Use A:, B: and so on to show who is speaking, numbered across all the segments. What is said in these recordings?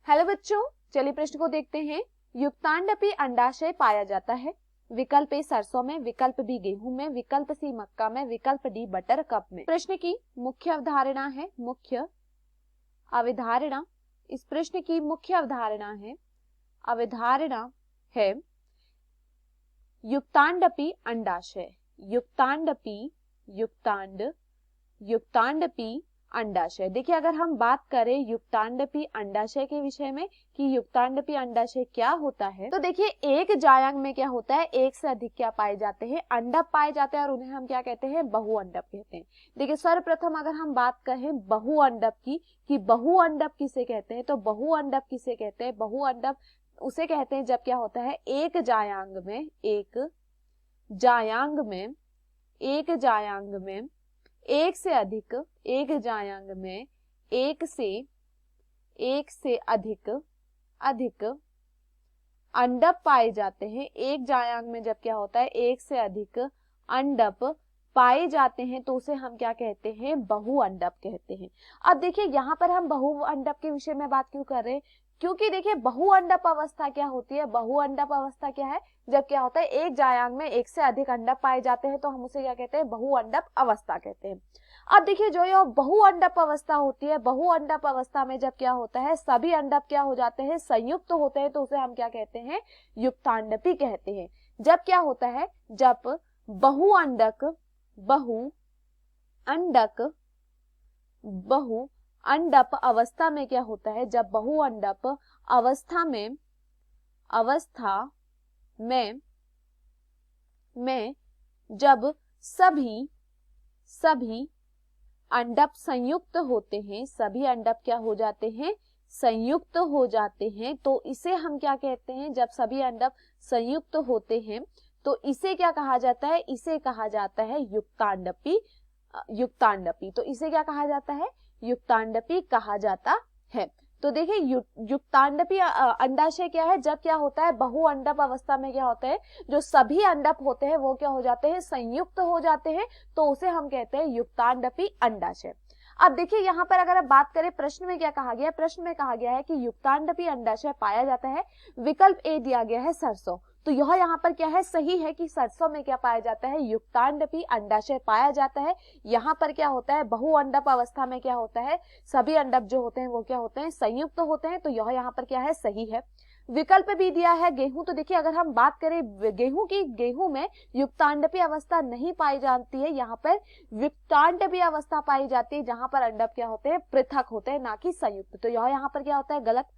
A: Hello बच्चों, चलिए प्रश्न को देखते हैं। युक्तांडपी अंडाशय पाया जाता है। विकल्प ए सरसों में, विकल्प बी गेहूं में, विकल्प सी मक्का में, विकल्प डी बटर कप में। प्रश्न की मुख्य अवधारणा है मुख्य अवधारणा इस प्रश्न की मुख्य अवधारणा है युक्तांडपी अंडाशय। युक्तांडपी अंडाशय। देखिए, अगर हम बात करें युक्तांडपी अंडाशय के विषय में कि युक्तांडपी अंडाशय क्या होता है, तो देखिए एक जायंग में क्या होता है, एक से अधिक क्या पाए जाते हैं, अंडक पाए जाते हैं और उन्हें हम क्या कहते हैं, बहुअंडक कहते हैं। देखिए सर्वप्रथम अगर हम बात करें बहुअंडक की कि बहुअंडक किसे कहते हैं, तो बहुअंडक किसे कहते हैं, बहुअंडक उसे कहते हैं जब क्या होता है, एक जायांग में एक से अधिक अंडक पाए जाते हैं। एक जायांग में जब क्या होता है, एक से अधिक अंडक पाए जाते हैं तो उसे हम क्या कहते हैं, बहुअंडक कहते हैं। अब देखिए यहाँ पर हम बहुअंडक के विषय में बात क्यों कर रहे हैं, क्योंकि देखिए बहुअंडक अवस्था क्या होती है, बहुअंडक अवस्था क्या है, जब क्या होता है एक जायांग में एक से अधिक अंडक पाए जाते हैं तो हम उसे क्या कहते हैं, बहुअंडक अवस्था कहते हैं। अब देखिए जो यह बहुअंडक अवस्था होती है, बहुअंडक अवस्था में जब क्या होता है, सभी अंडक क्या हो जाते हैं, संयुक्त होते हैं तो उसे हम क्या कहते हैं, युक्तांडपी कहते हैं। जब क्या होता है, जब बहुअंडक अवस्था में क्या होता है, जब बहुअंडक अवस्था में जब सभी अंडक संयुक्त होते हैं, सभी अंडक क्या हो जाते हैं, संयुक्त हो जाते हैं तो इसे हम क्या कहते हैं, जब सभी अंडक संयुक्त होते हैं तो इसे क्या कहा जाता है, इसे कहा जाता है युक्तांडपी। तो इसे क्या कहा जाता है, युक्तांडपी कहा जाता है। तो देखिए युक्तांडपी अंडाशय क्या है, जब क्या होता है, बहुअंडक अवस्था में क्या होता है, जो सभी अंडक होते हैं वो क्या हो जाते हैं, संयुक्त हो जाते हैं तो उसे हम कहते हैं युक्तांडपी अंडाशय। अब देखिए यहाँ पर अगर आप बात करें प्रश्न में क्या कहा गया है, प्रश्न में कहा गया है कि युक्तांडपी अंडाशय पाया जाता है। विकल्प ए दिया गया है सरसों, तो यह यहाँ पर क्या है, सही है कि सरसों में क्या पाया जाता है, युक्तांडपी अंडाशय पाया जाता है। यहाँ पर क्या होता है, बहुअंडक अवस्था में क्या होता है, सभी अंडक जो होते हैं वो क्या होते हैं, संयुक्त होते हैं तो यह यहाँ पर क्या है, सही है। विकल्प भी दिया है गेहूं, तो देखिए अगर हम बात करें गेहूं की, गेहूं में युक्तांडपी अवस्था नहीं पाई जाती है, यहाँ पर विक्तांडपी अवस्था पाई जाती है जहां पर अंडक क्या होते हैं, पृथक होते हैं ना कि संयुक्त, तो यह यहाँ पर क्या होता है, गलत।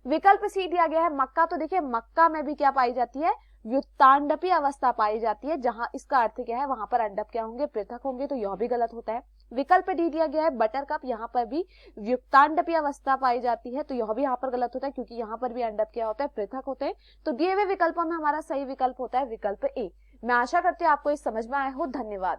A: विकल्प सी दिया गया है मक्का, तो देखिए मक्का में भी क्या पाई जाती है, व्युत्तांडपी अवस्था पाई जाती है जहां इसका अर्थ क्या है, वहां पर अंडक क्या होंगे, पृथक होंगे, तो यह भी गलत होता है। विकल्प डी दिया गया है बटर कप, यहाँ पर भी व्युत्तांडपी अवस्था पाई जाती है तो यह भी यहाँ पर गलत होता है क्योंकि यहाँ पर भी अंडक क्या होता है, पृथक होते हैं। तो दिए हुए विकल्पों में हमारा सही विकल्प होता है विकल्प ए। मैं आशा करती हूँ आपको इस समझ में आया हो। धन्यवाद।